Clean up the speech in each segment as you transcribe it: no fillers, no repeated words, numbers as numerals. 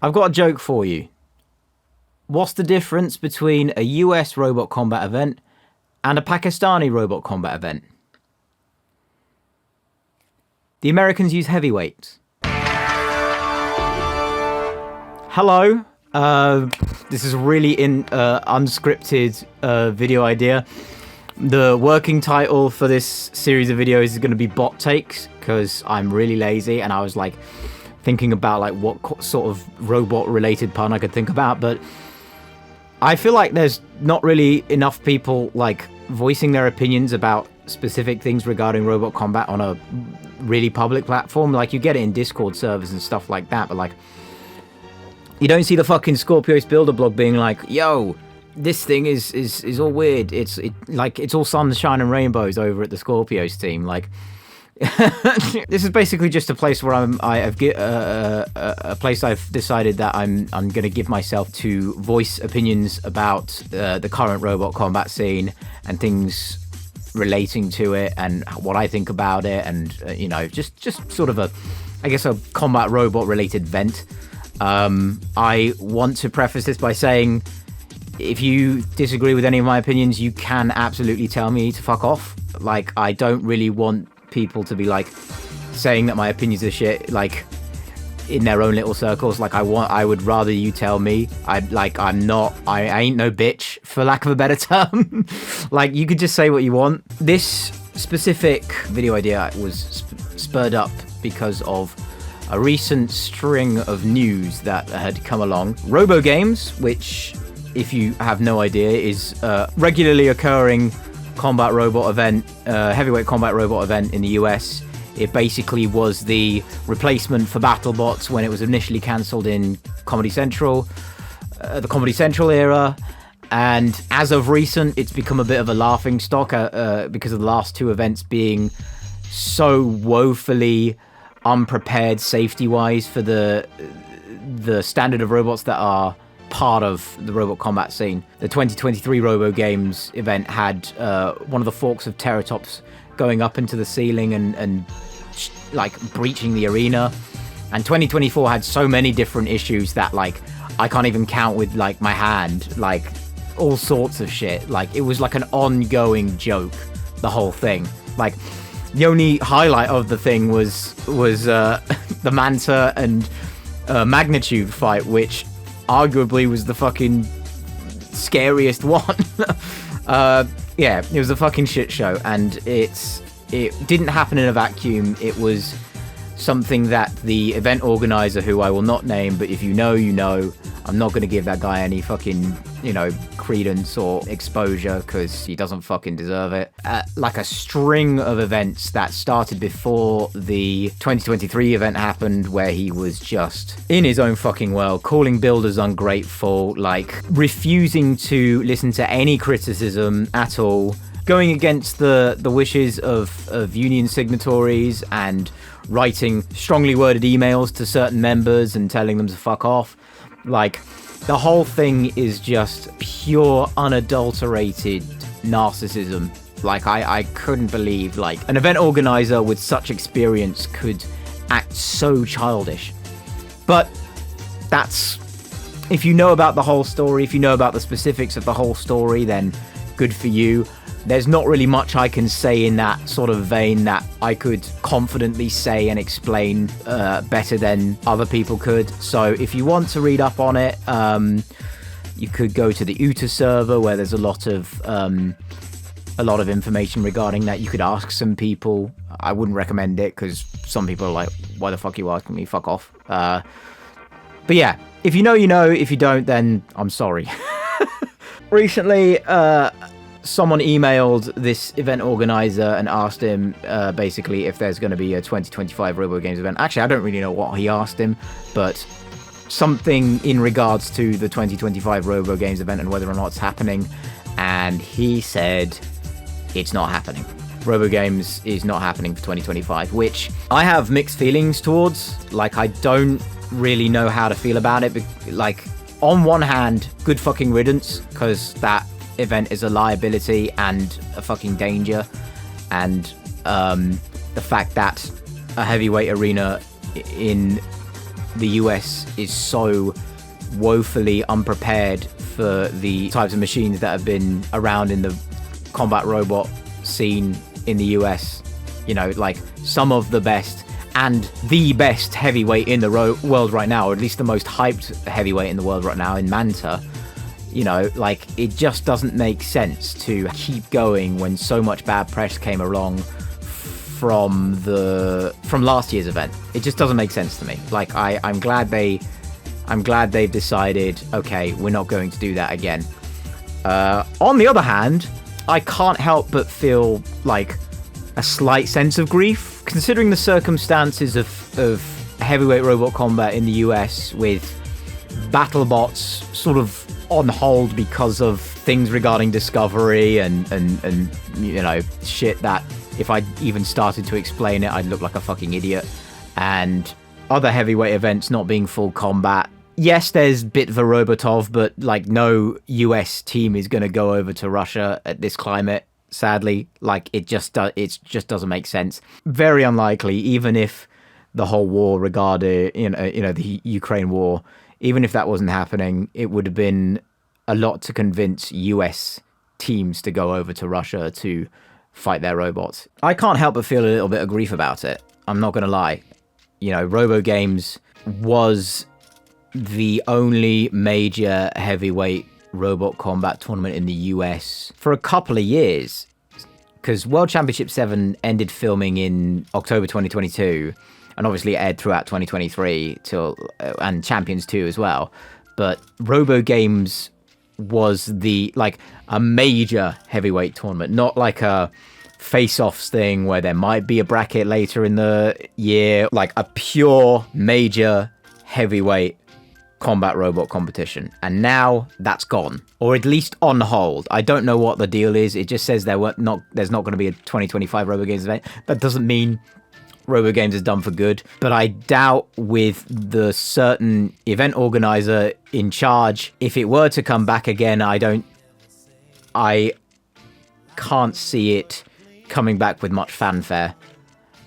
I've got a joke for you. What's the difference between a US robot combat event and a Pakistani robot combat event? The Americans use heavyweights. Hello. This is really unscripted video idea. The working title for this series of videos is going to be bot takes, because I'm really lazy and I was like thinking about like what sort of robot related pun I could think about, but I feel like there's not really enough people like voicing their opinions about specific things regarding robot combat on a really public platform. Like, you get it in Discord servers and stuff like that, but like, you don't see the fucking Scorpios builder blog being like, yo, this thing is all weird. It's all sunshine and rainbows over at the Scorpios team. Like, this is basically just a place where a place I've decided that I'm gonna give myself to voice opinions about the current robot combat scene and things relating to it and what I think about it, and just sort of a combat robot related vent. I want to preface this by saying, if you disagree with any of my opinions, you can absolutely tell me to fuck off. Like, I don't really want people to be like saying that my opinions are shit, like in their own little circles. Like, I would rather you tell me. I ain't no bitch, for lack of a better term. Like, you could just say what you want. This specific video idea was spurred up because of a recent string of news that had come along. RoboGames, which, if you have no idea, is a regularly occurring combat robot event, heavyweight combat robot event in the US. It basically was the replacement for BattleBots when it was initially cancelled in Comedy Central, the Comedy Central era. And as of recent, it's become a bit of a laughing stock because of the last two events being so woefully unprepared safety-wise for the standard of robots that are part of the robot combat scene. The 2023 RoboGames event had one of the forks of Terratops going up into the ceiling and like breaching the arena. And 2024 had so many different issues that like I can't even count with like my hand, like all sorts of shit. Like, it was like an ongoing joke, the whole thing. Like, the only highlight of the thing was the Manta and Magnitude fight, which arguably was the fucking scariest one. Yeah, it was a fucking shit show, and it didn't happen in a vacuum. It was something that the event organizer, who I will not name, but if you know, you know, I'm not going to give that guy any fucking, credence or exposure, because he doesn't fucking deserve it. Like a string of events that started before the 2023 event happened, where he was just in his own fucking world, calling builders ungrateful, like refusing to listen to any criticism at all, going against the wishes of union signatories and writing strongly worded emails to certain members and telling them to fuck off. Like, the whole thing is just pure, unadulterated narcissism. Like, I couldn't believe, like, an event organizer with such experience could act so childish. But that's... if you know about the whole story, if you know about the specifics of the whole story, then good for you. There's not really much I can say in that sort of vein that I could confidently say and explain better than other people could. So if you want to read up on it, you could go to the UTA server, where there's a lot of information regarding that. You could ask some people. I wouldn't recommend it, because some people are like, why the fuck are you asking me? Fuck off. But yeah, if you know, you know. If you don't, then I'm sorry. Recently, someone emailed this event organizer and asked him basically if there's going to be a 2025 RoboGames event. Actually, I don't really know what he asked him, but something in regards to the 2025 RoboGames event and whether or not it's happening. And he said it's not happening. RoboGames is not happening for 2025, which I have mixed feelings towards. Like, I don't really know how to feel about it. Like, on one hand, good fucking riddance, because that event is a liability and a fucking danger, and the fact that a heavyweight arena in the US is so woefully unprepared for the types of machines that have been around in the combat robot scene in the US. You know, like some of the best and the best heavyweight in the world right now, or at least the most hyped heavyweight in the world right now in Manta. You know, like, it just doesn't make sense to keep going when so much bad press came along from last year's event. It just doesn't make sense to me. Like, I'm glad they've decided, okay, we're not going to do that again. On the other hand, I can't help but feel like a slight sense of grief, considering the circumstances of heavyweight robot combat in the US, with BattleBots sort of on hold because of things regarding discovery and you know, shit that if I even started to explain it, I'd look like a fucking idiot. And other heavyweight events not being full combat. Yes, there's Bitva Robotov, but like no US team is going to go over to Russia at this climate. Sadly, like it just doesn't make sense. Very unlikely, even if the whole war regarding you know the Ukraine war, even if that wasn't happening, it would have been a lot to convince US teams to go over to Russia to fight their robots. I can't help but feel a little bit of grief about it. I'm not gonna lie. You know, RoboGames was the only major heavyweight robot combat tournament in the US for a couple of years, because World Championship 7 ended filming in October 2022 and obviously aired throughout 2023 and Champions 2 as well. But RoboGames was a major heavyweight tournament, not like a face-offs thing where there might be a bracket later in the year, like a pure major heavyweight combat robot competition. And now that's gone, or at least on hold. I don't know what the deal is. It just says there's not going to be a 2025 RoboGames event. That doesn't mean RoboGames is done for good, but I doubt with the certain event organizer in charge, if it were to come back again, I can't see it coming back with much fanfare.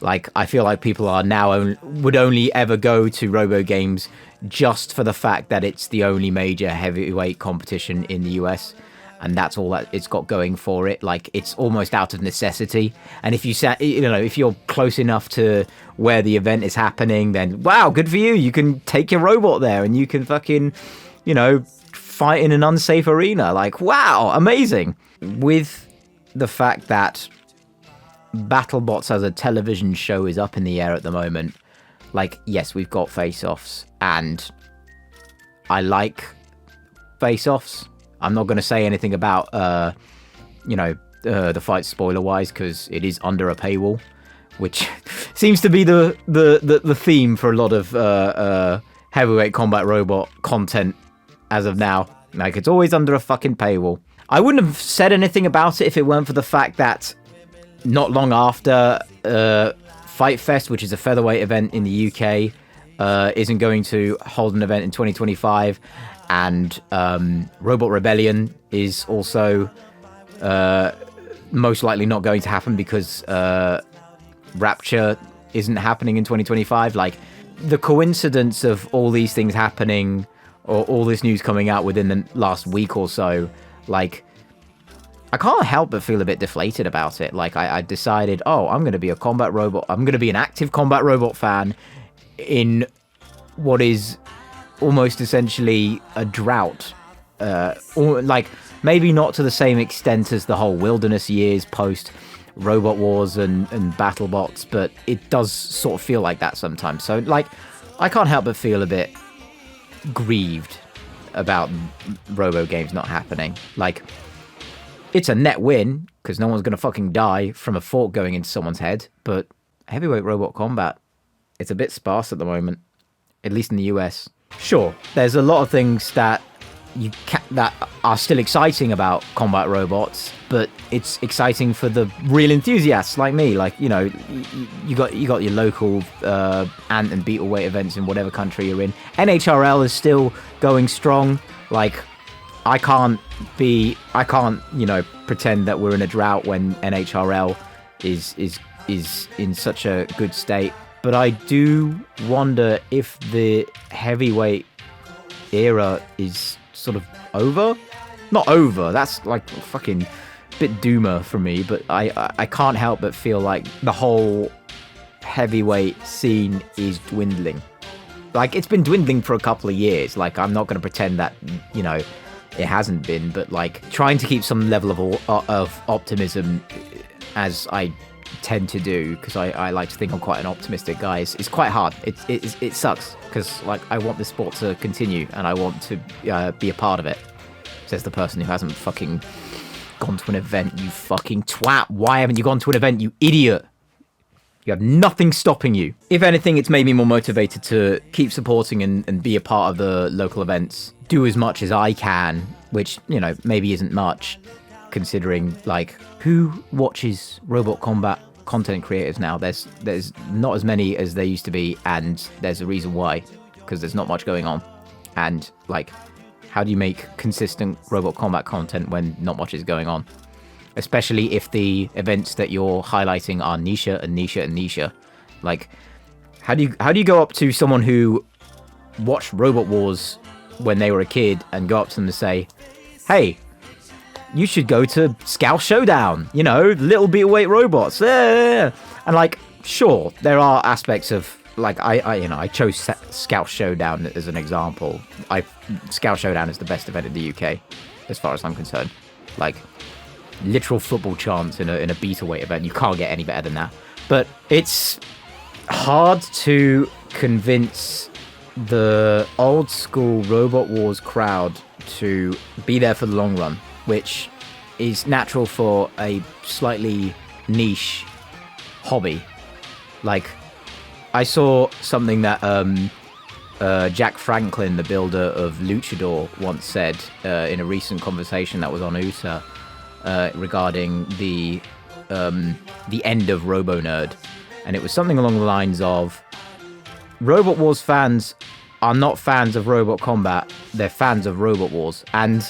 Like, I feel like people are now would only ever go to RoboGames just for the fact that it's the only major heavyweight competition in the US, and that's all that it's got going for it. Like, it's almost out of necessity. And if if you're close enough to where the event is happening, then wow, good for you. You can take your robot there and you can fucking, fight in an unsafe arena. Like, wow, amazing. With the fact that BattleBots as a television show is up in the air at the moment, like, yes, we've got face-offs, and I like face-offs. I'm not going to say anything about, the fight spoiler-wise, because it is under a paywall, which seems to be the theme for a lot of heavyweight combat robot content as of now. Like, it's always under a fucking paywall. I wouldn't have said anything about it if it weren't for the fact that not long after Fight Fest, which is a featherweight event in the UK, isn't going to hold an event in 2025, and Robot Rebellion is also most likely not going to happen because Rapture isn't happening in 2025. Like, the coincidence of all these things happening, or all this news coming out within the last week or so, like, I can't help but feel a bit deflated about it. Like, I decided, I'm going to be I'm going to be an active combat robot fan in what is almost essentially a drought. Or, like, maybe not to the same extent as the whole wilderness years post Robot Wars and BattleBots, but it does sort of feel like that sometimes. So, like, I can't help but feel a bit grieved about RoboGames not happening. Like, it's a net win, because no one's going to fucking die from a fork going into someone's head, but heavyweight robot combat, it's a bit sparse at the moment, at least in the US. Sure, there's a lot of things that that are still exciting about combat robots, but it's exciting for the real enthusiasts like me. Like, you got your local ant and beetle weight events in whatever country you're in. NHRL is still going strong. Like, I can't pretend that we're in a drought when NHRL is in such a good state. But I do wonder if the heavyweight era is sort of over. Not over, that's like fucking bit doomer for me, but I can't help but feel like the whole heavyweight scene is dwindling. Like, it's been dwindling for a couple of years. Like, I'm not going to pretend that, you know, it hasn't been, but like trying to keep some level of optimism, as I tend to do, because I like to think I'm quite an optimistic guy, is quite hard. It sucks, because like I want this sport to continue and I want to be a part of it, says the person who hasn't fucking gone to an event. You fucking twat. Why haven't you gone to an event, you idiot? You have nothing stopping you. If anything, it's made me more motivated to keep supporting and be a part of the local events. Do as much as I can, which, you know, maybe isn't much, considering, like, who watches Robot Combat content creators now? There's not as many as there used to be, and there's a reason why, because there's not much going on. And, like, how do you make consistent Robot Combat content when not much is going on? Especially if the events that you're highlighting are niche and niche and niche. Like, how do you go up to someone who watched Robot Wars when they were a kid and go up to them and say, hey, you should go to Scout Showdown, you know, little beat-weight robots. And like, sure, there are aspects of, like, I chose Scout Showdown as an example. Scout Showdown is the best event in the UK, as far as I'm concerned. Like, literal football chants in a beta-weight event. You can't get any better than that. But it's hard to convince the old school Robot Wars crowd to be there for the long run, which is natural for a slightly niche hobby. Like, I saw something that Jack Franklin, the builder of Luchador, once said in a recent conversation that was on USA regarding the end of Robo Nerd, and it was something along the lines of, Robot Wars fans are not fans of Robot Combat, they're fans of Robot Wars. And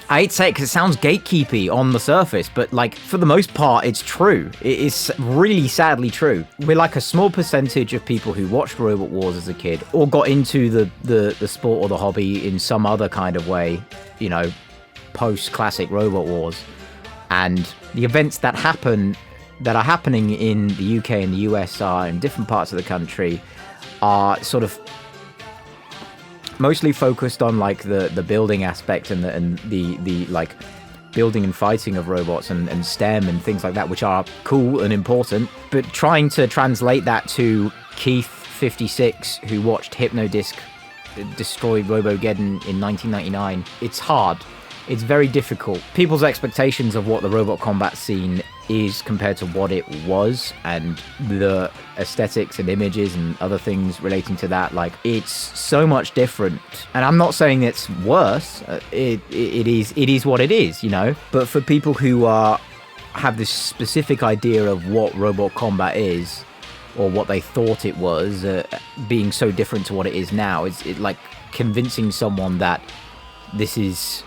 I hate to say it because it sounds gatekeepy on the surface, but like, for the most part, it's true. It is really sadly true. We're like a small percentage of people who watched Robot Wars as a kid, or got into the sport or the hobby in some other kind of way, you know, post-classic Robot Wars. And the events that are happening in the UK and the US are in different parts of the country are sort of mostly focused on like the building aspect and the like building and fighting of robots and STEM and things like that, which are cool and important. But trying to translate that to Keith 56, who watched Hypnodisc destroy Robogeddon in 1999, it's hard. It's very difficult. People's expectations of what the Robot Combat scene is compared to what it was, and the aesthetics and images and other things relating to that, like, it's so much different. And I'm not saying it's worse. It is what it is, you know. But for people who have this specific idea of what Robot Combat is, or what they thought it was, being so different to what it is now, it's like convincing someone that this is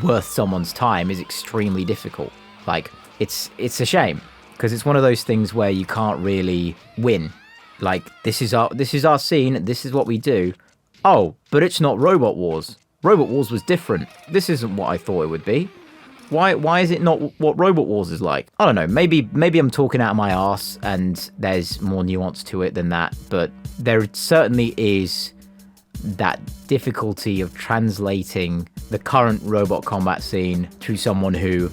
worth someone's time is extremely difficult. Like, it's a shame, because it's one of those things where you can't really win. Like, this is our scene, this is what we do. Oh, but it's not Robot Wars. Robot Wars was different. This isn't what I thought it would be. Why is it not what Robot Wars is like? I don't know, maybe I'm talking out of my arse and there's more nuance to it than that, but there certainly is that difficulty of translating the current Robot Combat scene to someone who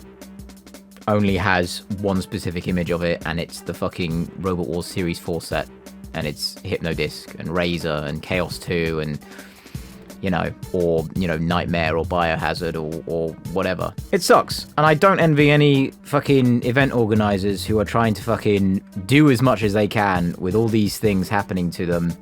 only has one specific image of it, and it's the fucking Robot Wars Series 4 set, and it's Hypnodisc and Razor and Chaos 2 and, you know, or, you know, Nightmare or Biohazard or whatever. It sucks, and I don't envy any fucking event organizers who are trying to fucking do as much as they can with all these things happening to them,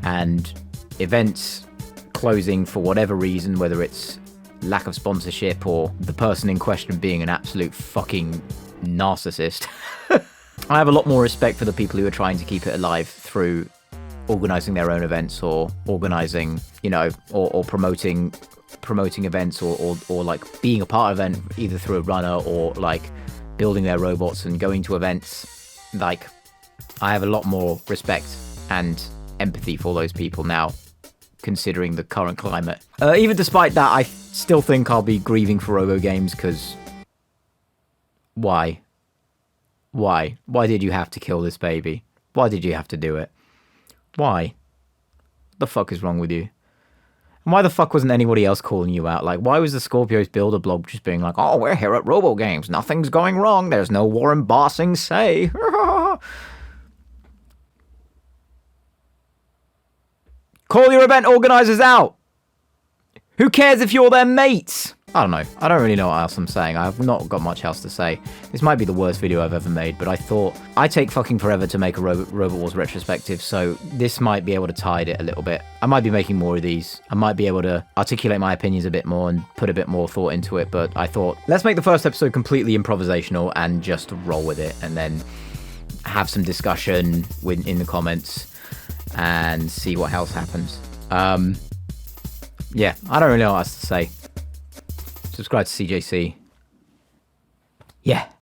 and events closing for whatever reason, whether it's lack of sponsorship or the person in question being an absolute fucking narcissist. I have a lot more respect for the people who are trying to keep it alive through organizing their own events, or organizing, you know, or promoting events, or like being a part of an event, either through a runner or like building their robots and going to events. Like, I have a lot more respect and empathy for those people now, considering the current climate. Even despite that, I still think I'll be grieving for RoboGames, because why? Why? Why did you have to kill this baby? Why did you have to do it? Why? What the fuck is wrong with you? And why the fuck wasn't anybody else calling you out? Like, why was the Scorpio's Builder blog just being like, oh, we're here at RoboGames, nothing's going wrong, there's no war in Bossing Say. Call your event organizers out! Who cares if you're their mates? I don't know. I don't really know what else I'm saying. I've not got much else to say. This might be the worst video I've ever made, but I thought I take fucking forever to make a Robot Wars retrospective, so this might be able to tide it a little bit. I might be making more of these. I might be able to articulate my opinions a bit more and put a bit more thought into it, but I thought, let's make the first episode completely improvisational and just roll with it, and then have some discussion in the comments and see what else happens. Yeah, I don't really know what else to say. Subscribe to CJC. Yeah.